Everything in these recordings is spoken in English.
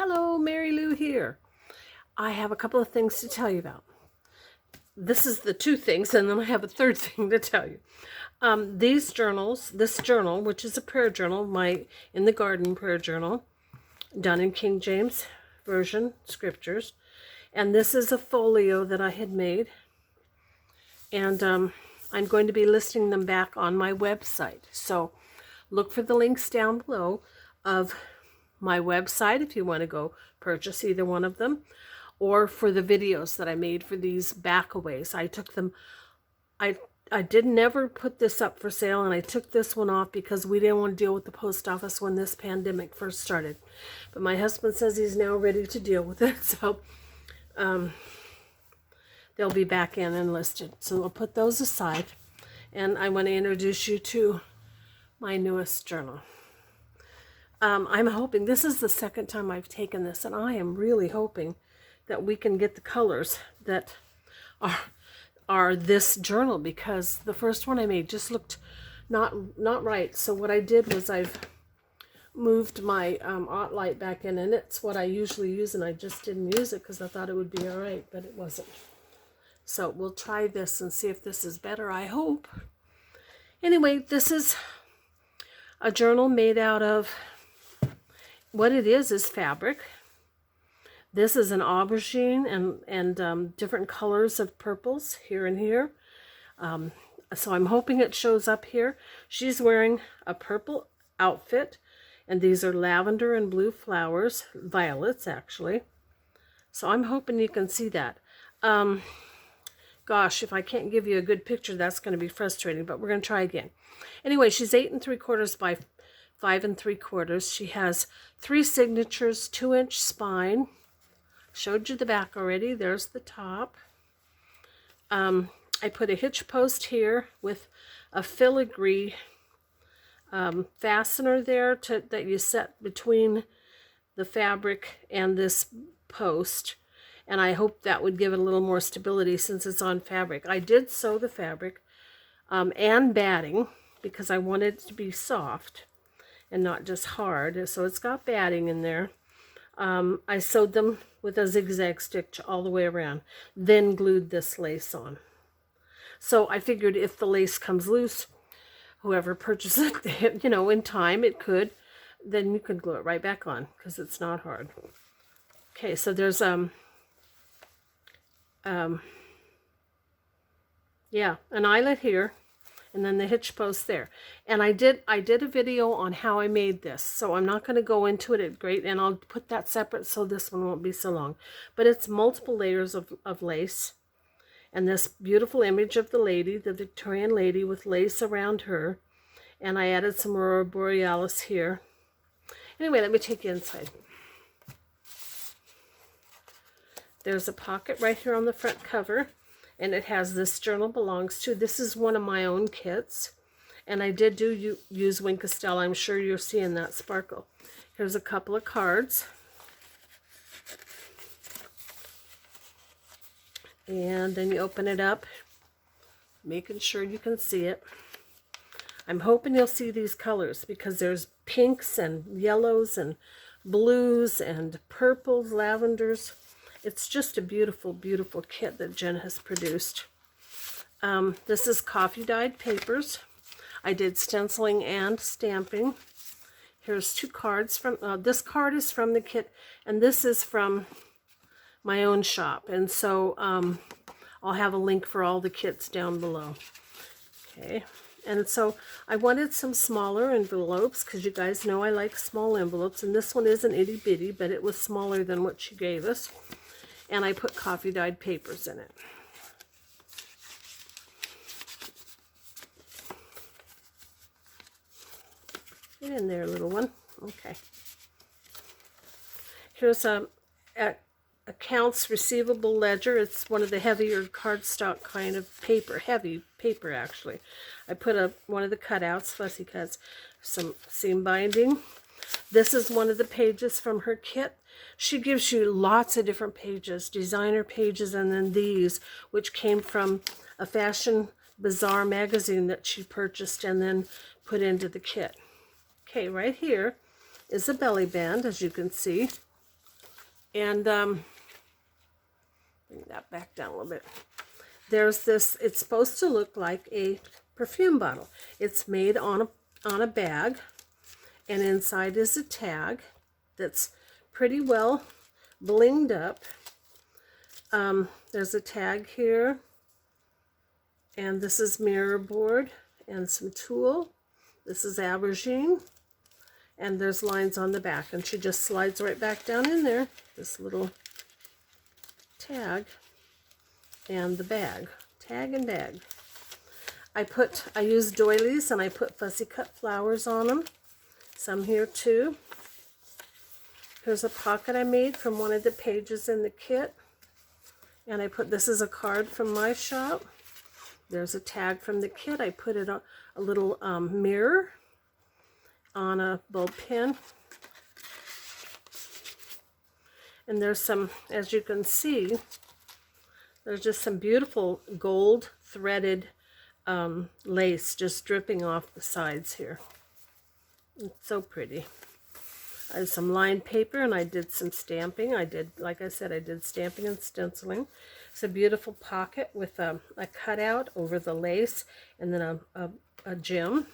Hello, Mary Lou here. I have a couple of things to tell you about. This is the two things, and then I have a third thing to tell you. These journals, this journal, which is a prayer journal, my In the Garden prayer journal, done in King James Version scriptures, and this is a folio that I had made, and I'm going to be listing them back on my website. So look for the links down below of my website if you want to go purchase either one of them, or for the videos that I made for these backaways. I took them, I did never put this up for sale, and I took this one off because we didn't want to deal with the post office when this pandemic first started. But my husband says he's now ready to deal with it, so they'll be back in and listed. So we'll put those aside, and I want to introduce you to my newest journal. I'm hoping, this is the second time I've taken this, and I am really hoping that we can get the colors that are this journal, because the first one I made just looked not right. So what I did was I've moved my light back in, and it's what I usually use, and I just didn't use it because I thought it would be all right, but it wasn't. So we'll try this and see if this is better, I hope. Anyway, this is a journal made out of, what it is fabric. This is an aubergine and different colors of purples here and here. So I'm hoping it shows up here. She's wearing a purple outfit, and these are lavender and blue flowers, violets actually. So I'm hoping you can see that. Gosh, if I can't give you a good picture, that's going to be frustrating, but we're going to try again. Anyway, she's 8 3/4 by 5 3/4. She has 3 signatures, 2-inch spine. Showed you the back already. There's the top. I put a hitch post here with a filigree fastener there that you set between the fabric and this post. And I hope that would give it a little more stability since it's on fabric. I did sew the fabric and batting because I wanted it to be soft and not just hard. So it's got batting in there. I sewed them with a zigzag stitch all the way around, then glued this lace on. So I figured if the lace comes loose, whoever purchases it, you know, in time it could, then you could glue it right back on because it's not hard. Okay, so there's yeah, an eyelet here, and then the hitch post there. And I did a video on how I made this, so I'm not going to go into it at great, and I'll put that separate so this one won't be so long. But it's multiple layers of lace, and this beautiful image of the lady, the Victorian lady with lace around her, and I added some Aurora Borealis here. Anyway, let me take you inside. There's a pocket right here on the front cover, and it has this journal belongs to. This is one of my own kits, and I did use Wink Estelle. I'm sure you're seeing that sparkle. Here's a couple of cards, and then you open it up, making sure you can see it. I'm hoping you'll see these colors because there's pinks and yellows and blues and purples, lavenders. It's just a beautiful, beautiful kit that Jen has produced. This is coffee dyed papers. I did stenciling and stamping. Here's 2 cards from, this card is from the kit, and this is from my own shop. And so I'll have a link for all the kits down below. Okay, and so I wanted some smaller envelopes because you guys know I like small envelopes, and this one isn't itty bitty, but it was smaller than what she gave us. And I put coffee dyed papers in it. Get in there, little one. Okay. Here's a accounts receivable ledger. It's one of the heavier cardstock kind of paper, heavy paper actually. I put one of the cutouts, fussy cuts, some seam binding. This is one of the pages from her kit. She gives you lots of different pages, designer pages, and then these, which came from a Fashion Bazaar magazine that she purchased and then put into the kit. Okay, right here is a belly band, as you can see. And bring that back down a little bit. There's this, it's supposed to look like a perfume bottle. It's made on a bag, and inside is a tag that's pretty well blinged up. There's a tag here, and this is mirror board and some tulle. This is aubergine, and there's lines on the back, and she just slides right back down in there, this little tag and the bag, tag and bag. I use doilies, and I put fussy cut flowers on them, some here too. Here's a pocket I made from one of the pages in the kit, and I put, this is a card from my shop. There's a tag from the kit. I put it on a little mirror on a bulb pin. And there's some, as you can see, there's just some beautiful gold threaded lace just dripping off the sides here. It's so pretty. I have some lined paper, and I did some stamping. Like I said, I did stamping and stenciling. It's a beautiful pocket with a cutout over the lace, and then a gem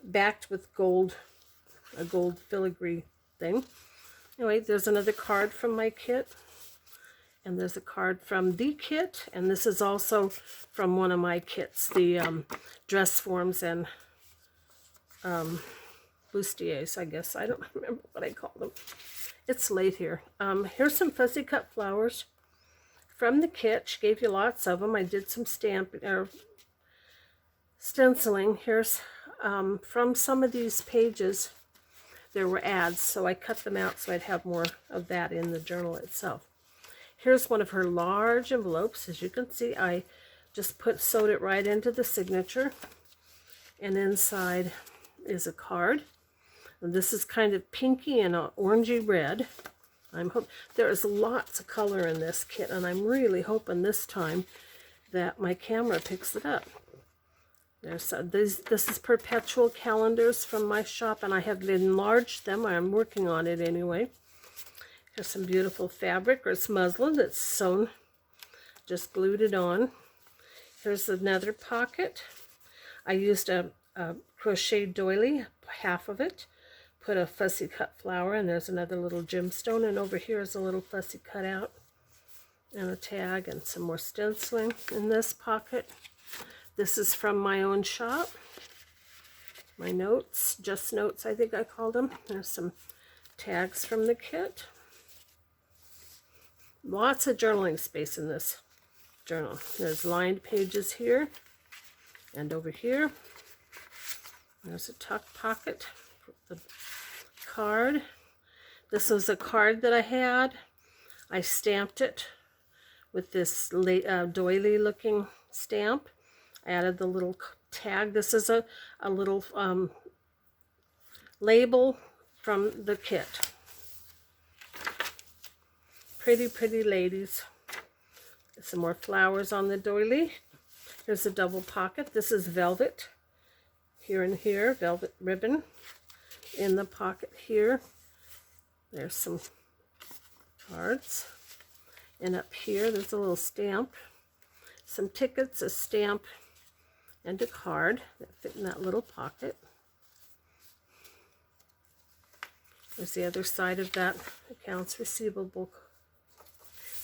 backed with gold, a gold filigree thing. Anyway, there's another card from my kit, and there's a card from the kit, and this is also from one of my kits, the dress forms and bustiers, I guess. I don't remember what I call them. It's late here. Here's some fussy cut flowers from the kit. She gave you lots of them. I did some stamping or stenciling. Here's from some of these pages, there were ads, so I cut them out so I'd have more of that in the journal itself. Here's one of her large envelopes. As you can see, I just sewed it right into the signature, and inside is a card. And this is kind of pinky and orangey red. There is lots of color in this kit, and I'm really hoping this time that my camera picks it up. This is perpetual calendars from my shop, and I have enlarged them. I'm working on it anyway. Here's some beautiful fabric, or it's muslin that's sewn, just glued it on. Here's another pocket. I used a crochet doily, half of it, put a fussy cut flower, and there's another little gemstone, and over here is a little fussy cutout and a tag and some more stenciling in this pocket. This is from my own shop. My notes, just notes I think I called them. There's some tags from the kit. Lots of journaling space in this journal. There's lined pages here and over here. There's a tuck pocket for the card. This was a card that I had. I stamped it with this doily looking stamp. I added the little tag. This is a little label from the kit. Pretty, pretty ladies. Some more flowers on the doily. Here's a double pocket. This is velvet. Here and here, velvet ribbon in the pocket here. There's some cards. And up here, there's a little stamp. Some tickets, a stamp, and a card that fit in that little pocket. There's the other side of that accounts receivable,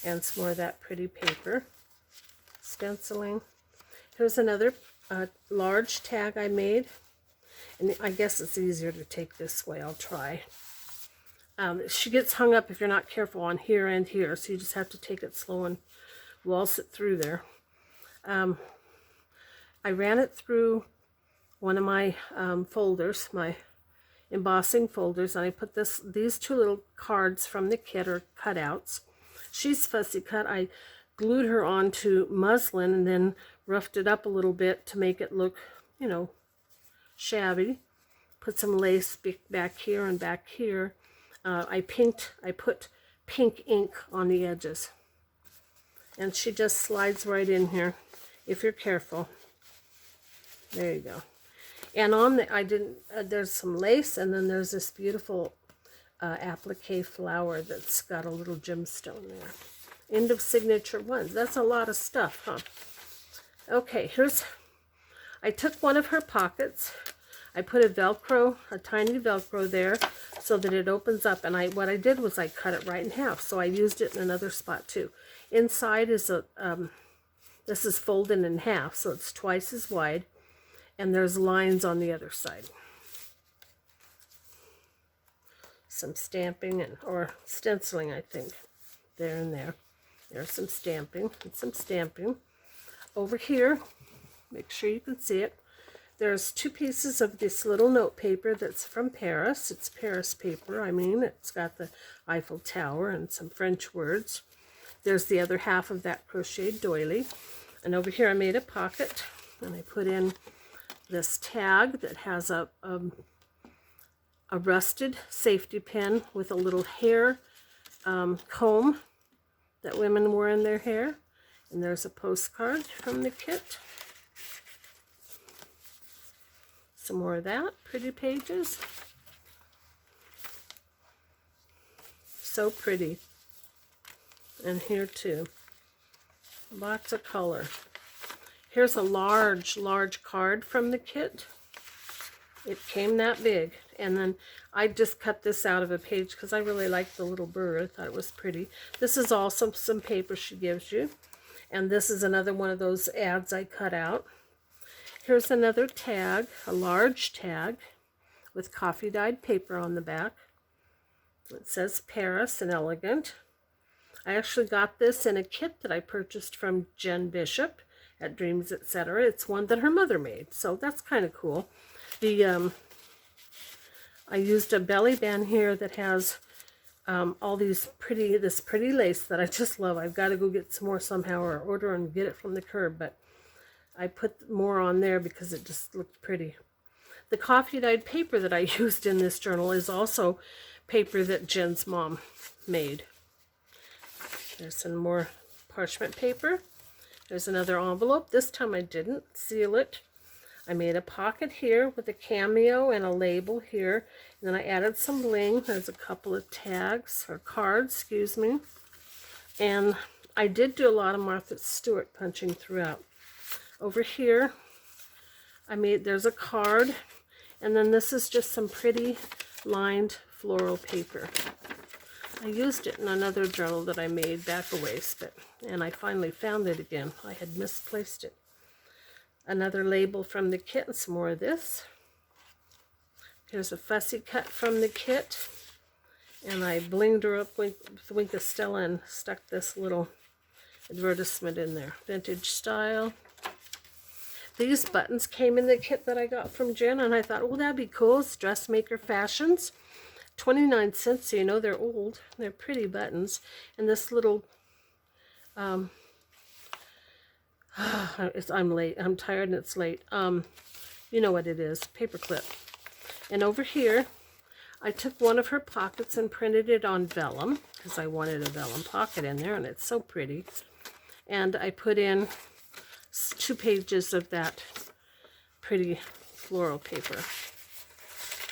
and some more of that pretty paper. Stenciling. Here's another large tag I made, and I guess it's easier to take this way. I'll try. She gets hung up if you're not careful on here and here, so you just have to take it slow and waltz it through there. I ran it through one of my folders, my embossing folders, and I put these two little cards from the kit, or cutouts. She's fussy cut. I glued her onto muslin and then roughed it up a little bit to make it look, you know, shabby. Put some lace back here and back here. I put pink ink on the edges. And she just slides right in here if you're careful. There you go. And on the, there's some lace, and then there's this beautiful applique flower that's got a little gemstone there. End of signature ones. That's a lot of stuff, huh? Okay, I took one of her pockets. I put a tiny Velcro there so that it opens up. And what I did was I cut it right in half. So I used it in another spot too. Inside is this is folded in half, so it's twice as wide. And there's lines on the other side. Some stamping or stenciling, I think, there and there. There's some stamping and some stamping. Over here, make sure you can see it, there's 2 pieces of this little note paper that's from Paris. It's Paris paper, it's got the Eiffel Tower and some French words. There's the other half of that crocheted doily. And over here I made a pocket, and I put in this tag that has a rusted safety pin with a little hair comb that women wear in their hair. And there's a postcard from the kit. Some more of that, pretty pages. So pretty. And here too. Lots of color. Here's a large card from the kit. It came that big. And then I just cut this out of a page because I really liked the little bird. I thought it was pretty. This is also some paper she gives you. And this is another one of those ads I cut out. Here's another tag, a large tag with coffee dyed paper on the back. It says Paris and elegant. I actually got this in a kit that I purchased from Jen Bishop at Dreams Etc. It's one that her mother made, so that's kind of cool. I used a belly band here that has all this pretty lace that I just love. I've got to go get some more somehow, or order and get it from the curb, but I put more on there because it just looked pretty. The coffee dyed paper that I used in this journal is also paper that Jen's mom made. There's some more parchment paper. There's another envelope. This time I didn't seal it. I made a pocket here with a cameo and a label here. And then I added some bling. There's a couple of tags, or cards, excuse me. And I did do a lot of Martha Stewart punching throughout. Over here, there's a card. And then this is just some pretty lined floral paper. I used it in another journal that I made back a ways, and I finally found it again. I had misplaced it. Another label from the kit, and some more of this. Here's a fussy cut from the kit, and I blinged her up with Wink of Stella and stuck this little advertisement in there. Vintage style. These buttons came in the kit that I got from Jen, and I thought, well, that'd be cool. It's Dressmaker Fashions. 29 cents, so you know they're old. They're pretty buttons. And this little, I'm late. I'm tired and it's late. You know what it is, paper clip. And over here, I took one of her pockets and printed it on vellum, because I wanted a vellum pocket in there, and it's so pretty. And I put in 2 pages of that pretty floral paper.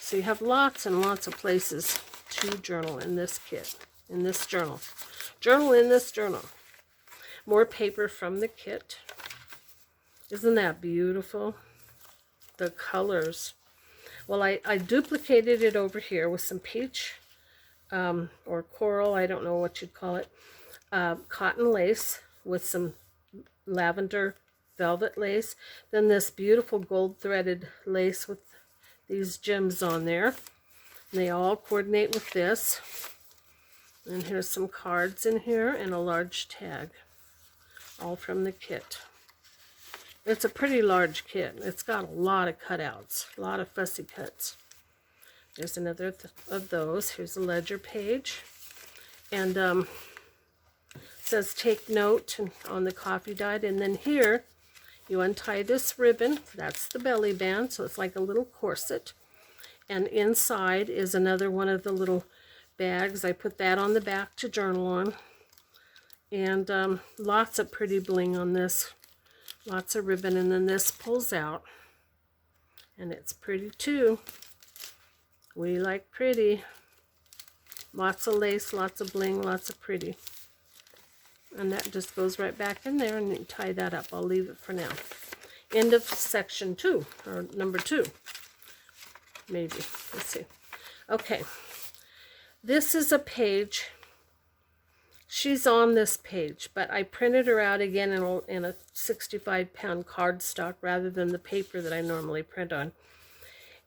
So you have lots and lots of places to journal in this kit, in this journal. Journal in this journal. More paper from the kit. Isn't that beautiful? The colors. Well, I duplicated it over here with some peach or coral, I don't know what you'd call it, cotton lace with some lavender velvet lace. Then this beautiful gold threaded lace with these gems on there. And they all coordinate with this. And here's some cards in here and a large tag. All from the kit. It's a pretty large kit. It's got a lot of cutouts. A lot of fussy cuts. There's another of those. Here's a ledger page. And it says take note on the coffee dyed. And then here you untie this ribbon. That's the belly band, so it's like a little corset. And inside is another one of the little bags. I put that on the back to journal on. And lots of pretty bling on this. Lots of ribbon. And then this pulls out. And it's pretty too. We like pretty. Lots of lace, lots of bling, lots of pretty. And that just goes right back in there, and you can tie that up. I'll leave it for now. End of section 2, or number 2. Maybe. Let's see. Okay. This is a page. She's on this page, but I printed her out again in a 65-pound cardstock rather than the paper that I normally print on.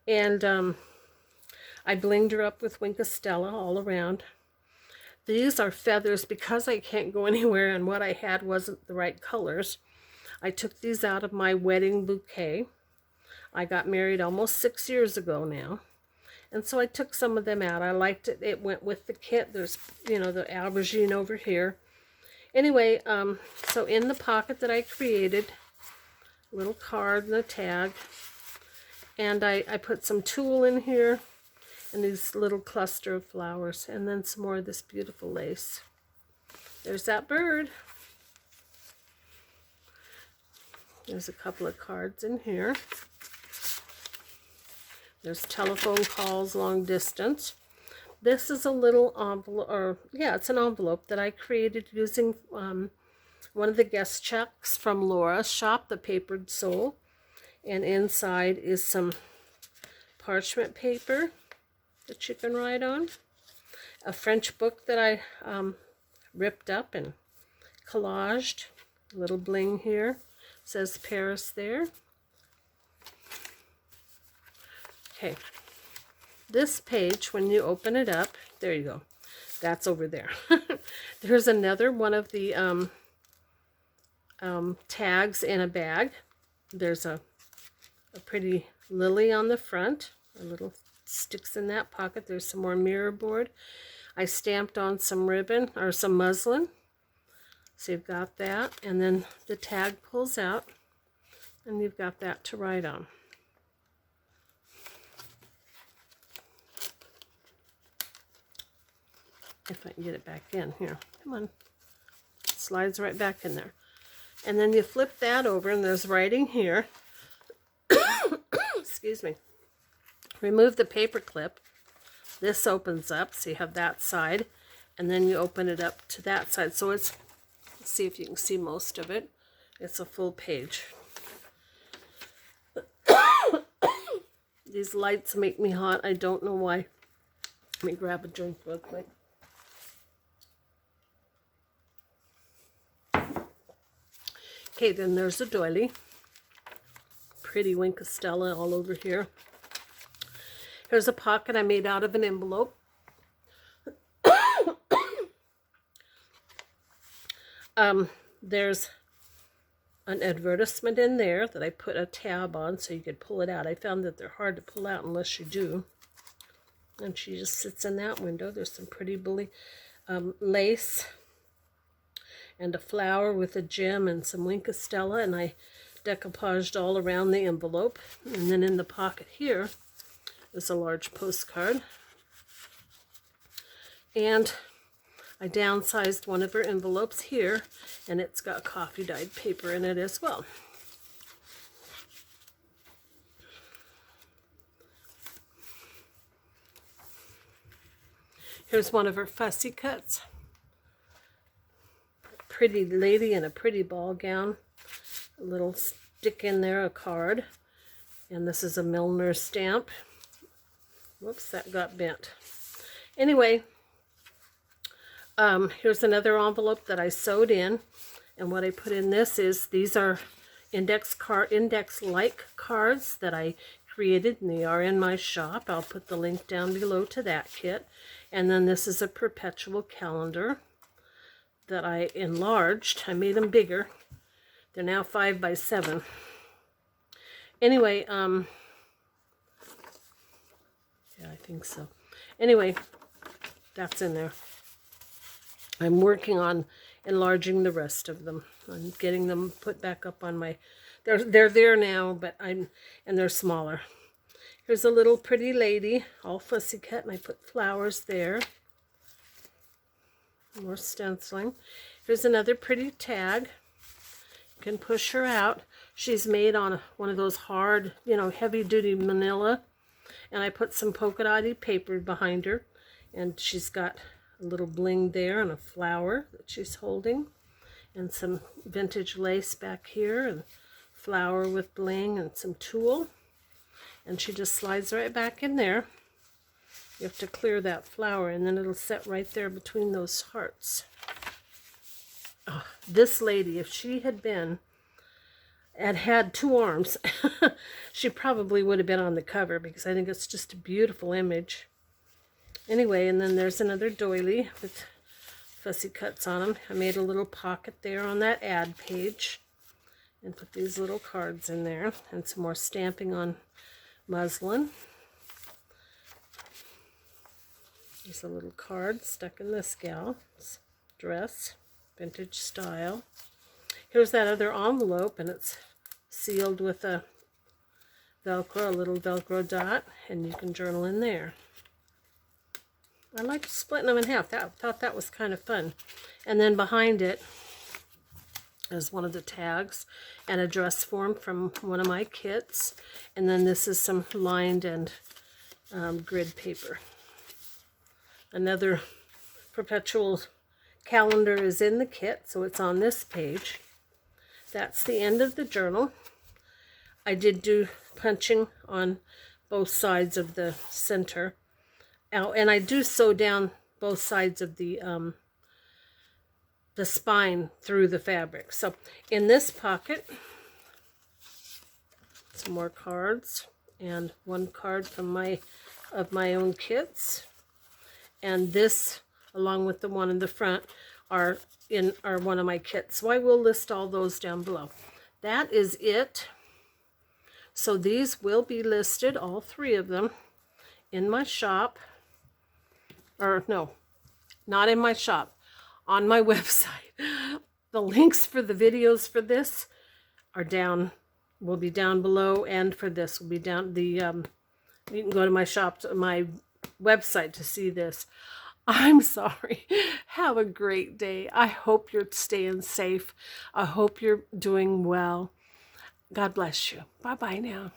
And I blinged her up with Wink of Stella all around. These are feathers because I can't go anywhere and what I had wasn't the right colors. I took these out of my wedding bouquet. I got married almost 6 years ago now. And so I took some of them out. I liked it. It went with the kit. There's, you know, the aubergine over here. Anyway, so in the pocket that I created, a little card and a tag. And I put some tulle in here and these little cluster of flowers. And then some more of this beautiful lace. There's that bird. There's a couple of cards in here. There's telephone calls long distance. This is a little envelope, or yeah, it's an envelope that I created using one of the guest checks from Laura's shop, the Papered Soul. And inside is some parchment paper that you can write on. A French book that I ripped up and collaged. A little bling here. It says Paris there. Okay, this page, when you open it up, there you go. That's over there. There's another one of the tags in a bag. There's a pretty lily on the front. A little sticks in that pocket. There's some more mirror board. I stamped on some ribbon or some muslin. So you've got that. And then the tag pulls out. And you've got that to write on. If I can get it back in here. Come on. It slides right back in there. And then you flip that over and there's writing here. Excuse me. Remove the paper clip. This opens up, so you have that side. And then you open it up to that side. So it's, let's see if you can see most of it. It's a full page. These lights make me hot. I don't know why. Let me grab a drink real quick. Okay, then there's a doily. Pretty Wink of Stella all over here. Here's a pocket I made out of an envelope. There's an advertisement in there that I put a tab on so you could pull it out. I found that they're hard to pull out unless you do. And she just sits in that window. There's some pretty lace. And a flower with a gem and some Wink of Stella, and I decoupaged all around the envelope. And then in the pocket here is a large postcard. And I downsized one of her envelopes here, and it's got coffee dyed paper in it as well. Here's one of her fussy cuts. Pretty lady in a pretty ball gown. A little stick in there, a card. And this is a Milner stamp. Whoops, that got bent. Anyway, here's another envelope that I sewed in. And what I put in this is, these are index-like cards that I created, and they are in my shop. I'll put the link down below to that kit. And then this is a perpetual calendar that I enlarged. I made them bigger. They're now 5 by 7. Anyway, yeah, I think so. Anyway, that's in there. I'm working on enlarging the rest of them. I'm getting them put back up on my, they're there now, but and they're smaller. Here's a little pretty lady, all fussy cut, and I put flowers there. More stenciling. Here's another pretty tag. You can push her out. She's made on one of those hard, you know, heavy-duty manila. And I put some polka dotted paper behind her. And she's got a little bling there and a flower that she's holding, and some vintage lace back here, and flower with bling and some tulle. And she just slides right back in there. You have to clear that flower, and then it'll set right there between those hearts. Oh, this lady, if she had had 2 arms, she probably would have been on the cover, because I think it's just a beautiful image. Anyway, and then there's another doily with fussy cuts on them. I made a little pocket there on that ad page and put these little cards in there, and some more stamping on muslin. There's a little card stuck in this gal's dress, vintage style. Here's that other envelope, and it's sealed with a Velcro, a little Velcro dot, and you can journal in there. I like splitting them in half. I thought that was kind of fun. And then behind it is one of the tags and a dress form from one of my kits. And then this is some lined and grid paper. Another perpetual calendar is in the kit, so it's on this page. That's the end of the journal. I did do punching on both sides of the center. And I do sew down both sides of the spine through the fabric. So in this pocket, some more cards, and one card from my own kits. And this, along with the one in the front, are one of my kits. So I will list all those down below. That is it. So these will be listed, all 3 of them, in my shop. Or no, not in my shop, on my website. The links for the videos for this will be down below, and for this will be down you can go to my shop, my website, to see this. I'm sorry. Have a great day. I hope you're staying safe. I hope you're doing well. God bless you. Bye-bye now.